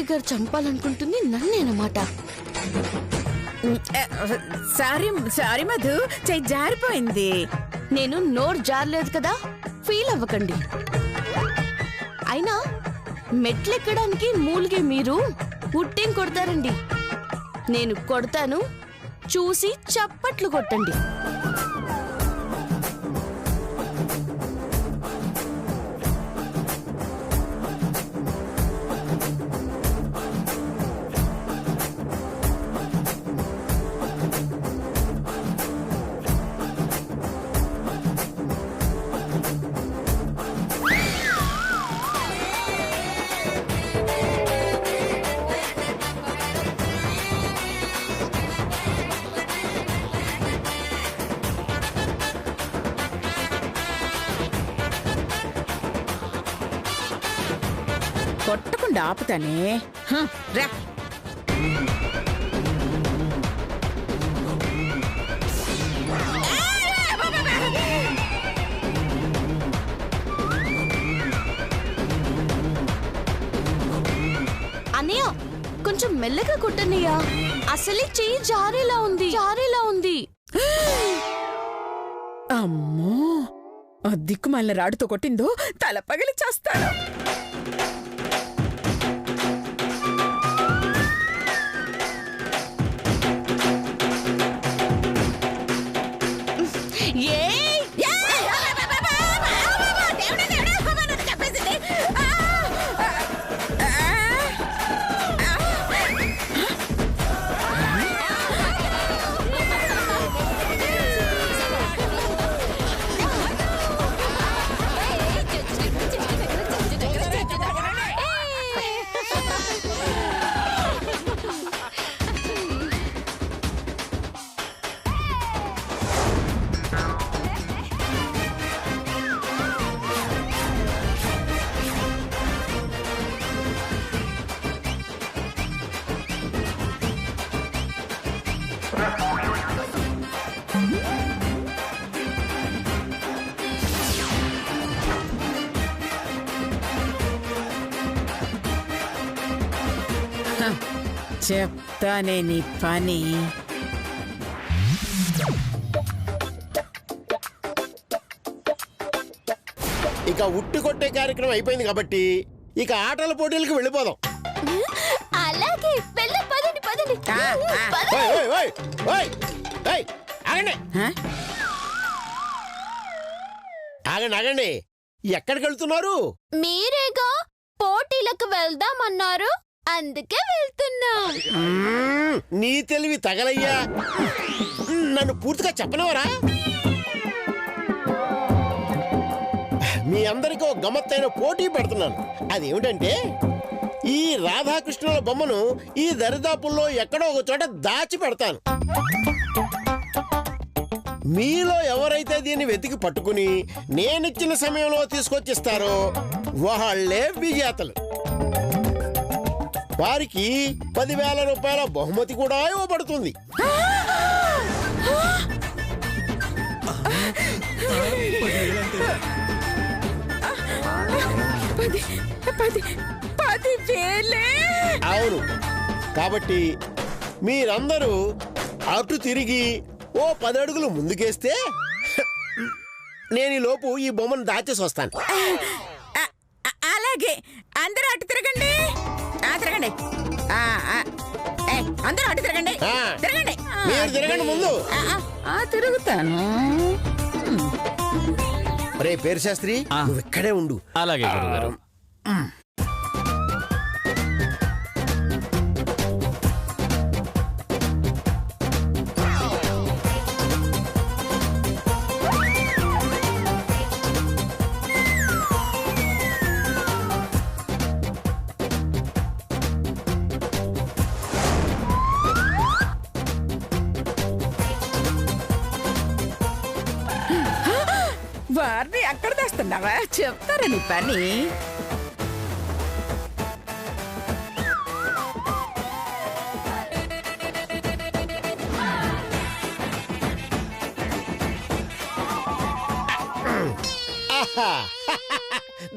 గారు చంపాలనుకుంటుంది నన్నేనమాట. సారీ మధు, చెయ్యి జారిపోయింది. నేను నోరు జారలేదు కదా, ఫీల్ అవ్వకండి. అయినా మెట్లెక్కడానికి మూలిగే మీరు ఉట్టేం కొడతారండి. నేను కొడతాను, చూసి చప్పట్లు కొట్టండి. కొట్టకుండా ఆపుతానే. రా. అన్నయ్య కొంచెం మెల్లగా కొట్టనయ్యా, అసలే చెయ్యి జారేలా ఉంది. అమ్మో, ఆ దిక్కుమాలిన రాడుతో కొట్టిందో తల పగిలి చేస్తాడు. చెప్తానే నీ పని. ఇక ఉట్టి కొట్టే కార్యక్రమం అయిపోయింది కాబట్టి ఇక ఆటల పోటీలకు వెళ్ళిపోదాం. అలాగే పదండి. ఆగండి. ఎక్కడికి వెళ్తున్నారు? మీరేగా పోటీలకు వెళ్దామన్నారు, అందుకే వెళ్తున్నా. నీ తెలివి తగలయ్యా, నన్ను పూర్తిగా చెప్పనవరా? మీ అందరికీ ఒక గమ్మత్తైన పోటీ పెడుతున్నాను. అదేమిటంటే ఈ రాధాకృష్ణుల బొమ్మను ఈ దరిదాపుల్లో ఎక్కడో ఒక చోట దాచి పెడతాను. మీలో ఎవరైతే దీన్ని వెతికి పట్టుకుని నేనిచ్చిన సమయంలో తీసుకొచ్చిస్తారో వాళ్ళే విజేతలు. వారికి 10,000 రూపాయల బహుమతి కూడా ఇవ్వబడుతుంది. అవును, కాబట్టి మీరందరూ అటు తిరిగి ఓ 10 అడుగులు ముందుకేస్తే నేను ఈ లోపు ఈ బొమ్మను దాచేసి వస్తాను. అలాగే, అందరూ అటు తిరగండి. తిరగండి, అందరూ అటు తిరగండి. మీరు తిరగండి ముందు. తిరుగుతాను. రే పేరు శాస్త్రి, నువ్వు ఇక్కడే ఉండు. అలాగే గురుగారు. వారిని అక్కడ తెస్తున్నావా? చెప్తారా నీ పని?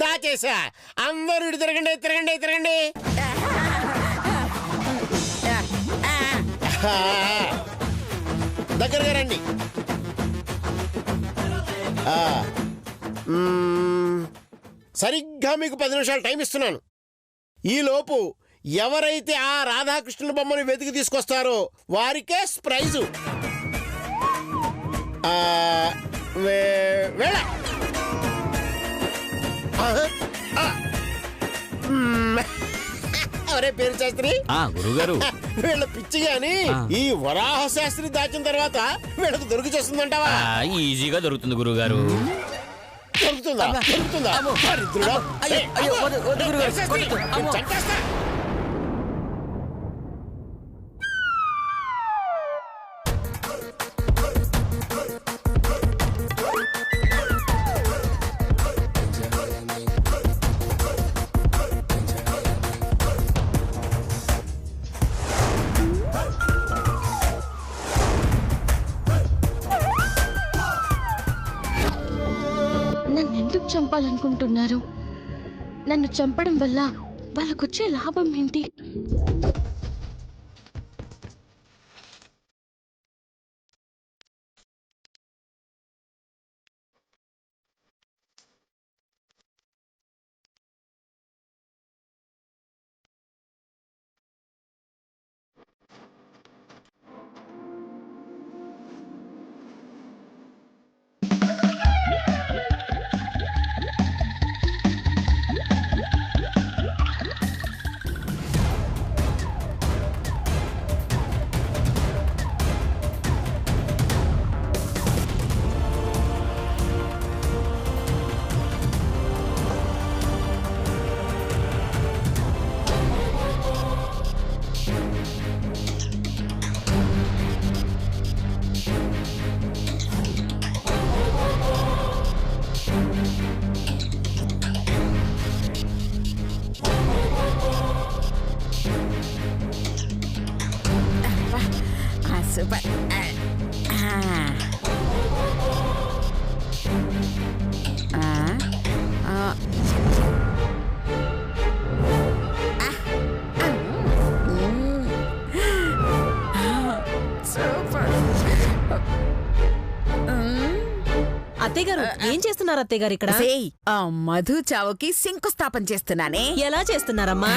దాచేసా. అందరూ ఇటు తిరగండి. ఆ, దగ్గరగా రండి. ఆ, సరిగ్గా మీకు 10 నిమిషాలు టైం ఇస్తున్నాను. ఈలోపు ఎవరైతే ఆ రాధాకృష్ణుల బొమ్మను వెతికి తీసుకొస్తారో వారికే ప్రైజు. వేళ ఎవరే పేరు శాస్త్రి? గురుగారు వీళ్ళ పిచ్చి గాని ఈ వరాహ శాస్త్రి దాచిన తర్వాత వీళ్ళకు దొరికి చేస్తుందంటావా? ఈజీగా దొరుకుతుంది గురుగారు. దొరుకుతుందా? దొరుకుతుందా? దరిద్రుడా. శాస్త్రి, చంపేస్తా. నన్ను ఎందుకు చంపాలనుకుంటున్నారు? నన్ను చంపడం వల్ల వాళ్ళకొచ్చే లాభం ఏంటి? సూపర్. అత్తయ్య గారు ఏం చేస్తున్నారు అత్తయ్య గారు ఇక్కడ? ఆ మధు చావుకి శంకుస్థాపన చేస్తున్నానే. ఎలా చేస్తున్నారమ్మా?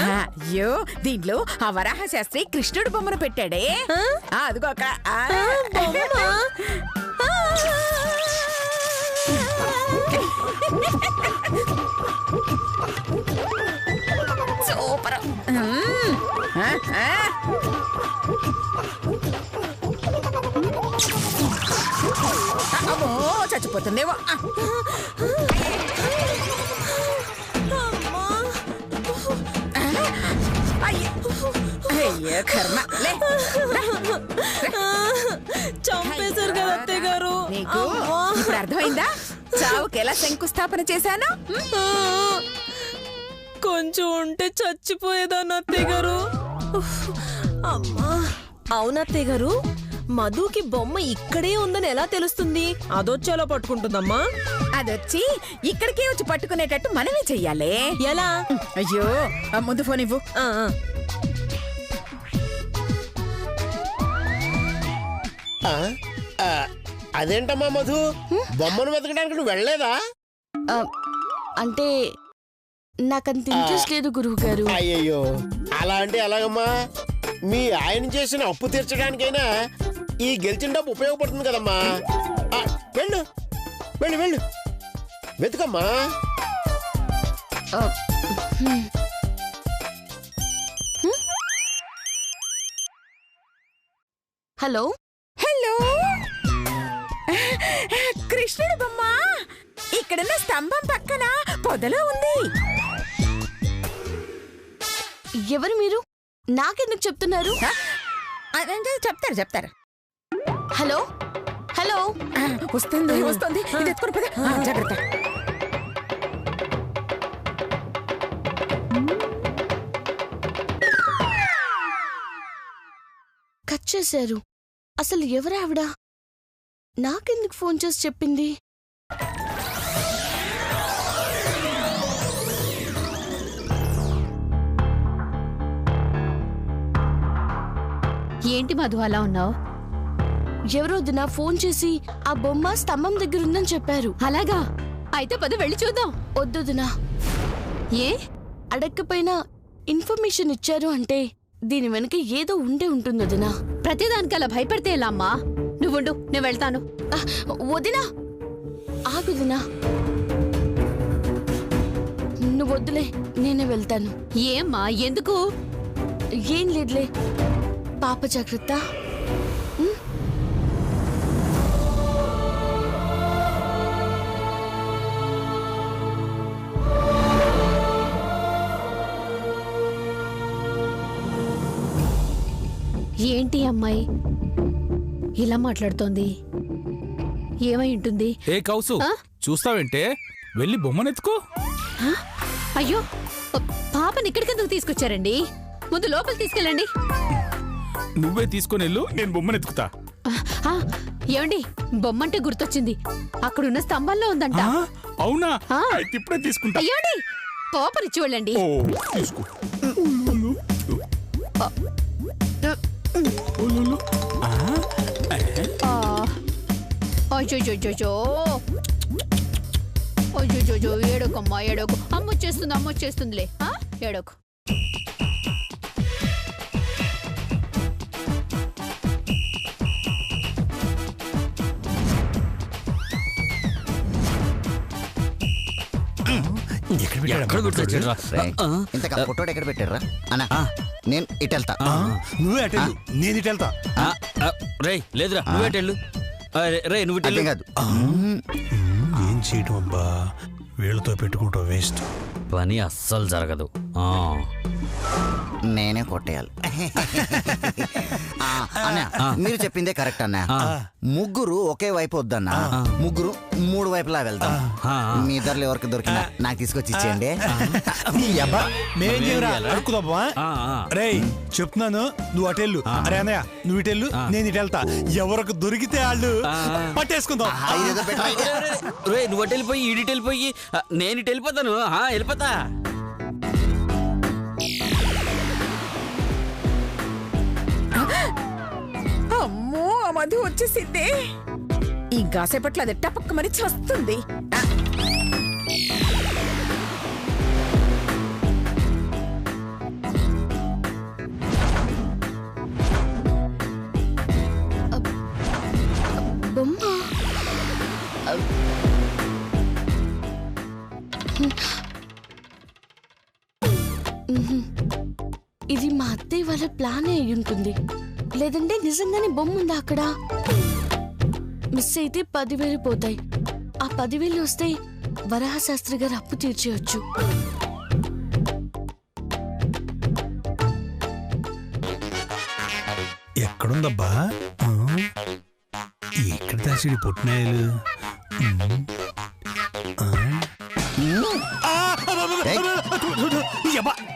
అయ్యో, దీంట్లో ఆ వరాహ శాస్త్రి కృష్ణుడు బొమ్మను పెట్టాడే. అదిగో అక్కడ. సూపర్. అమ్మో, చచ్చిపోతుందేమో. అయ్యో కర్మ. చంపేశారు కదా అత్తయ్య గారు. నీకు ఇప్పుడు అర్థమైందా చావుకి ఎలా శంకుస్థాపన చేశాను? కొంచెం ఉంటే చచ్చిపోయేదాన్ని అత్తయ్య గారు. అమ్మా, అవునత్తయ్య గారు, మధుకి బొమ్మ ఇక్కడే ఉందని ఎలా తెలుస్తుంది? అదొచ్చేలా పట్టుకుంటుందమ్మా. అదొచ్చి ఇక్కడికే వచ్చి పట్టుకునేటట్టు మనమే చెయ్యాలి. ఎలా? అయ్యో, ముందు ఫోన్ ఇవ్వు. అదేంటమ్మా మధు, బొమ్మను వెతకడానికి నువ్వు వెళ్ళలేదా? అంటే నాకంత ఇంట్రెస్ట్ లేదు గురువు గారు. అయ్యయ్యో, అలా అంటే ఎలాగమ్మా? మీ ఆయన చేసిన అప్పు తీర్చడానికైనా ఈ గెలిచిన డబ్బు ఉపయోగపడుతుంది కదమ్మా. వెళ్ళు వెళ్ళు వెళ్ళు, వెతుకమ్మా. హలో హలో, కృష్ణుడు బొమ్మ ఇక్కడున్న స్తంభం పక్కన పొదలో ఉంది. ఎవరు మీరు? నాకెందుకు చెప్తున్నారు? అదంటే చెప్తారు చెప్తారు. హలో హలో, వస్తుంది వస్తుంది, ఇది ఎత్తుకుని పద. జాగ్రత్త. కట్ చేశారు. అసలు ఎవరు ఆవిడ? నాకెందుకు ఫోన్ చేసి చెప్పింది? ఏంటి మధు అలా ఉన్నావు? ఎవరో వదినా ఫోన్ చేసి ఆ బొమ్మ స్తంభం దగ్గర ఉందని చెప్పారు. అలాగా? అయితే పద వెళ్ళి చూద్దాం. వద్దొదినా, ఏ అడగకపోయినా ఇన్ఫర్మేషన్ ఇచ్చారు అంటే దీని వెనక ఏదో ఉండే ఉంటుంది వదినా. ప్రతిదానికి అలా భయపడితే ఎలా అమ్మా? నువ్వుండు, నేను వెళ్తాను. వదినా ఆగుదినా, నువ్వు వద్దులే, నేనే వెళ్తాను. ఏమ్మా ఎందుకు? ఏం లేదులే, పాప జాగ్రత్త. ఏంటి అమ్మాయి ఇలా మాట్లాడుతోంది? ఏమై ఉంటుంది? ఏ కౌసు, చూస్తావేంటే? వెళ్ళి బొమ్మనెత్తుకో. అయ్యో, పాపని ఇక్కడికెందుకు తీసుకొచ్చారండి? ముందు లోపల తీసుకెళ్ళండి. నువ్వే తీసుకొని వెళ్ళు, నేను బొమ్మనెత్తుకుతా. ఏమండి, బొమ్మంటే గుర్తొచ్చింది, అక్కడున్న స్తంభంలో ఉందంట. అవునా? అయితే ఇప్పుడే తీసుకుంటా. అయ్యోండి, పోపరిచ్చి వెళ్ళండి. తీసుకో. ఏడోకమ్మా ఏడోకు, అమ్మొచ్చేస్తుందిలే. ఏడోకు. ఇంతకా ఫోటోడు ఎక్కడ పెట్టారా అన్నా? నేను ఇటు వెళ్తా. నువ్వే అటు నేను ఇటు వెళ్తా. రే లేదురా, నువ్వేటెళ్ళు. రే నువ్వు కాదు. ఏం చేయటం అబ్బా, వీళ్ళతో పెట్టుకుంటావు వేస్ట్. పని అస్సలు జరగదు. నేనే కొట్టేయాలి. మీరు చెప్పిందే కరెక్ట్ అన్నా. ముగ్గురు ఒకే వైపు వద్దన్నా, ముగ్గురు మూడు వైపులా వెళ్తాం. మీ ఇద్దరు ఎవరికి దొరికినా నాకు తీసుకొచ్చి ఇచ్చేయండి. రే చెప్తున్నాను, నువ్వు అటెళ్ళు. అరే అన్నయ్య నువ్వు ఇటెళ్ళు, నేను ఇటు వెళ్తా. ఎవరికి దొరికితే వాళ్ళు పట్టేసుకుందాం. రే నువ్వు అటు వెళ్ళిపోయి ఇటు వెళ్ళిపోయి, నేను ఇటు వెళ్ళిపోతాను. వెళ్ళిపోతా. అమ్మో, ఆ మధు వచ్చేసింది. ఇంకాసేపట్లో అది టపక్కమని చస్తుంది. బొమ్మ ఇది మా అత్తయ్య వాళ్ళ ప్లాన్ అయి ఉంటుంది, లేదంటే నిజంగానే బొమ్మ ఉందా అక్కడ? మిస్ అయితే 10,000 పోతాయి. ఆ 10,000 వస్తే వరాహశాస్త్రి గారు అప్పు తీర్చేయచ్చు. ఎక్కడుందబ్బా? ఎక్కడ దాచిడి పుట్టినాయలు?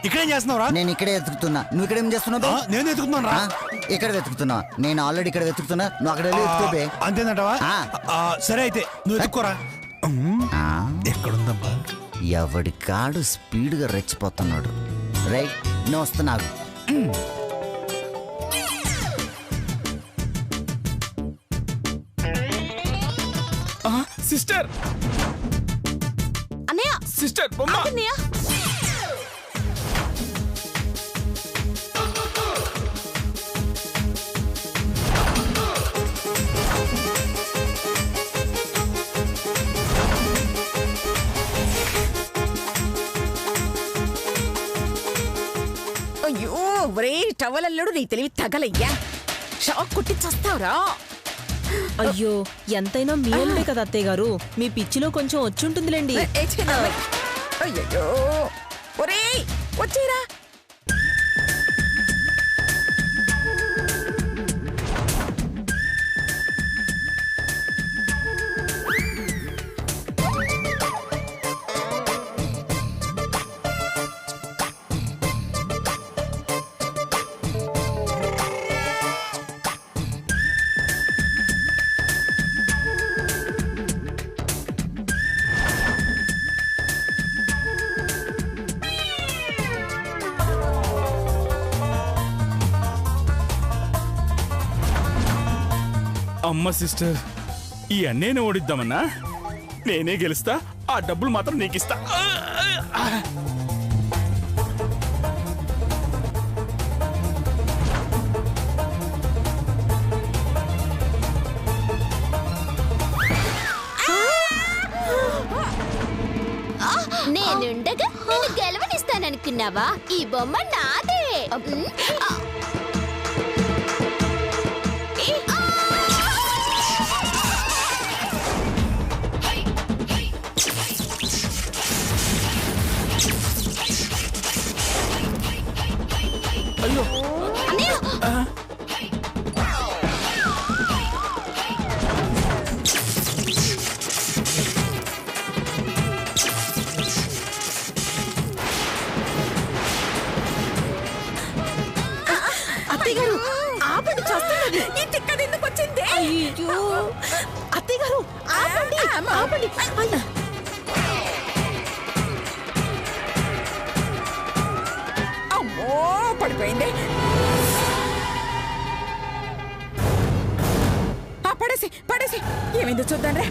ఇక్కడేం చేస్తున్నావురా? నేను ఇక్కడే వెతుకుతున్నా. నువ్వు ఇక్కడేం చేస్తున్నావు? నేను వెతుకుతున్నా. ఇక్కడ వెతుకుతున్నా. నేను ఆల్రెడీ ఇక్కడ వెతుకుతున్నా. నువ్వు అక్కడ వెళ్ళి వెతుకోబే. అంతేనంటావా? సరే అయితే నువ్వు వెతుక్కోరా. ఎక్కడుందబ్బా? ఎవడి కాడు స్పీడ్ గా రెచ్చిపోతున్నాడు. రైట్, నువ్వు వస్తున్నావు. సిస్టర్, అన్నయ్య, సిస్టర్ బొమ్మ. అన్నయ్య, అయ్యో, ఒరే టవలల్లుడు, నీ తెలివి తగలయ్యా. షాక్ కొట్టి చస్తావురా. అయ్యో, ఎంతైనా మీ అల్లుడే కదా అత్తయ్య గారు, మీ పిచ్చిలో కొంచెం వచ్చుంటుందిలేండి. అయ్యో, ఒరే వచ్చేరా. అమ్మ సిస్టర్, ఈ అన్నేనే ఓడిద్దామన్నా. నేనే గెలుస్తా, ఆ డబ్బులు మాత్రం నీకిస్తా. నేనుండగా నేను గెలవనిస్తాననుకున్నావా? ఈ బొమ్మ నాదే. అయ్యో అత్తయ్య గారు ఆపండి, చేస్తున్నది ఈ తిక్కది ఎందుకు వచ్చింది? అయ్యో అత్తయ్య గారు ఆపండి, ఆపండి. అయ్యా అమ్మో పడిపోయింది. పడేసి పడేసి ఏమైందో చూద్దాం రా.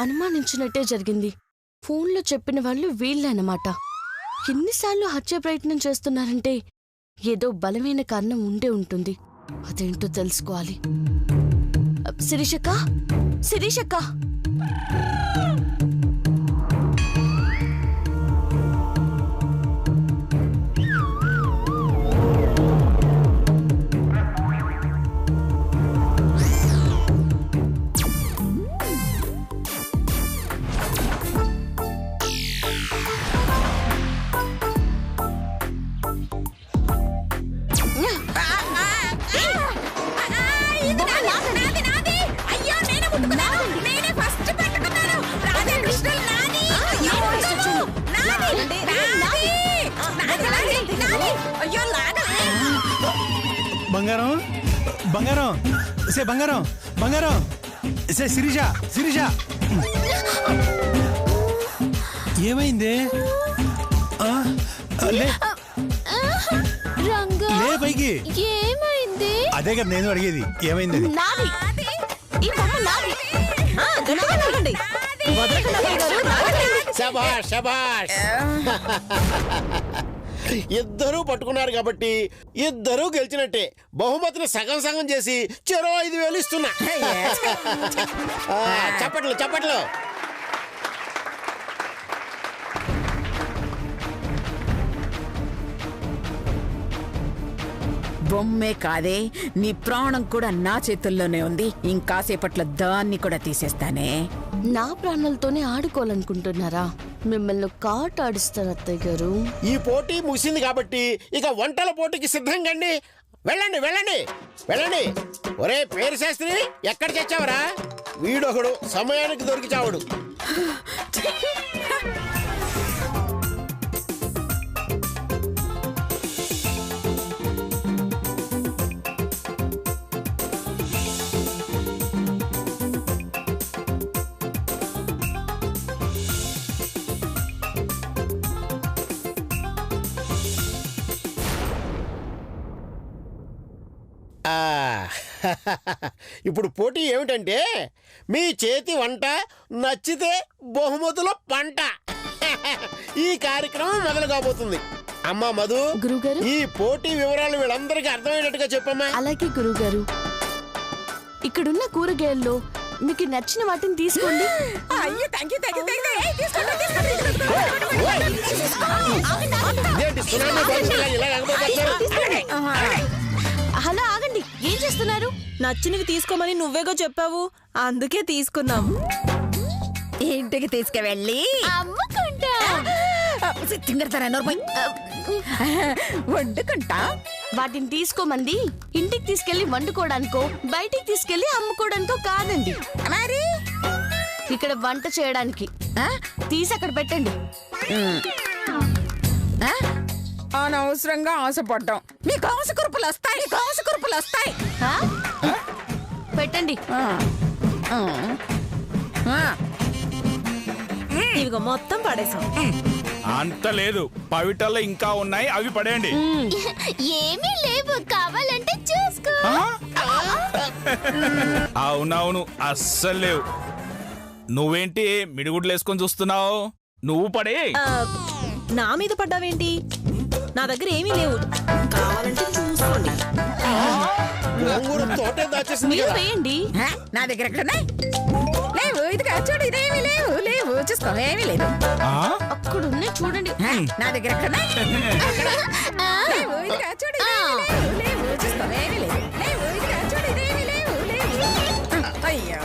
అనుమానించినట్టే జరిగింది. ఫోన్లో చెప్పిన వాళ్ళు వీళ్ళన్నమాట. ఎన్నిసార్లు హత్య ప్రయత్నం చేస్తున్నారంటే ఏదో బలమైన కారణం ఉండే ఉంటుంది. అదేంటో తెలుసుకోవాలి. శిరీషక్క, శిరీషక్క, బంగారం బంగారం సే బంగారం బంగారం సే శిరీష శిరీష ఏమైంది? లే లే పైకి. ఏమైంది? అదే కదా నేను అడిగేది, ఏమైంది? శభాష్ శభాష్. ఇద్దరూ పట్టుకున్నారు కాబట్టి ఇద్దరూ గెలిచినట్టే. బహుమతిని సగం సగం చేసి చెరో 5,000 ఇస్తున్నా. చప్పట్లు చప్పట్లు. బొమ్మే కాదే, నీ ప్రాణం కూడా నా చేతుల్లోనే ఉంది. ఇంకాసేపట్లో దాన్ని కూడా తీసేస్తానే. నా ప్రాణాలతోనే ఆడుకోవాలనుకుంటున్నారా? మిమ్మల్ని కాట ఆడిస్తారు అత్తయ్య గారు. ఈ పోటీ ముగిసింది కాబట్టి ఇక వంటల పోటీకి సిద్ధంగండి. వెళ్ళండి వెళ్ళండి వెళ్ళండి. ఒరే పేరు శాస్త్రి, ఎక్కడ చచ్చావరా? వీడొకడు సమయానికి దొరికి చావడు. ఇప్పుడు పోటీ ఏమిటంటే మీ చేతి వంట నచ్చితే బహుమతుల పంట. ఈ కార్యక్రమం మొదలు కాబోతుంది. అమ్మా మధు, గురుగారు, ఈ పోటీ వివరాలు వీళ్ళందరికీ అర్థమయ్యేటట్టుగా చెప్పమ్మా. అలాగే గురుగారు. ఇక్కడున్న కూరగాయల్లో మీకు నచ్చిన వాటిని తీసుకోండి. అలా ఆగండి, ఏం చేస్తున్నారు? నచ్చినవి తీసుకోమని నువ్వేగా చెప్పావు, అందుకే తీసుకున్నాం. ఇంటికి తీసుకువెళ్ళి అమ్ముకుంటా. వండుకుంటా. వాటిని తీసుకోమంది ఇంటికి తీసుకెళ్లి వండుకోవడానికో బయటికి తీసుకెళ్లి అమ్ముకోవడానికో కాదండి, మరి ఇక్కడ వంట చేయడానికి. తీసి అక్కడ పెట్టండి. అనవసరంగా ఆశపడ్డాం. మీకు ఆశకురుపులు వస్తాయి, ఆశకురుపులు వస్తాయి. పెట్టండి. ఇవిగో మొత్తం పడేసాం. అంత లేదు పవిటల్లో ఇంకా ఉన్నాయి, అవి పడేయండి. ఏమీ లేవు, కావాలంటే చూసుకో. అవునవును, అస్సలు లేవు. నువ్వేంటి మిడిగుడ్లు వేసుకొని చూస్తున్నావు? నువ్వు పడే. నా మీద పడ్డావేంటి? నా దగ్గర ఏమీ లేవు, కావాలంటే చూసుకోండి. తోటే దాచేసింది మీరు కదా. వేయండి. నా దగ్గర ఎక్కడున్నాయి? లేవు. ఇది చూడు, ఇదేమీ లేవు. లేవు, చూసుకో, ఏమీ లేదు. అక్కడ ఉన్నాయి చూడండి. నా దగ్గర ఎక్కడున్నాయి? లేవు. ఇది చూడు, ఇదేమీ లేవు. లేవు, చూసుకో, ఏమీ లేదు. లేవు. ఇది చూడు, ఇదేమీ లేవు. లేవు. అయ్యో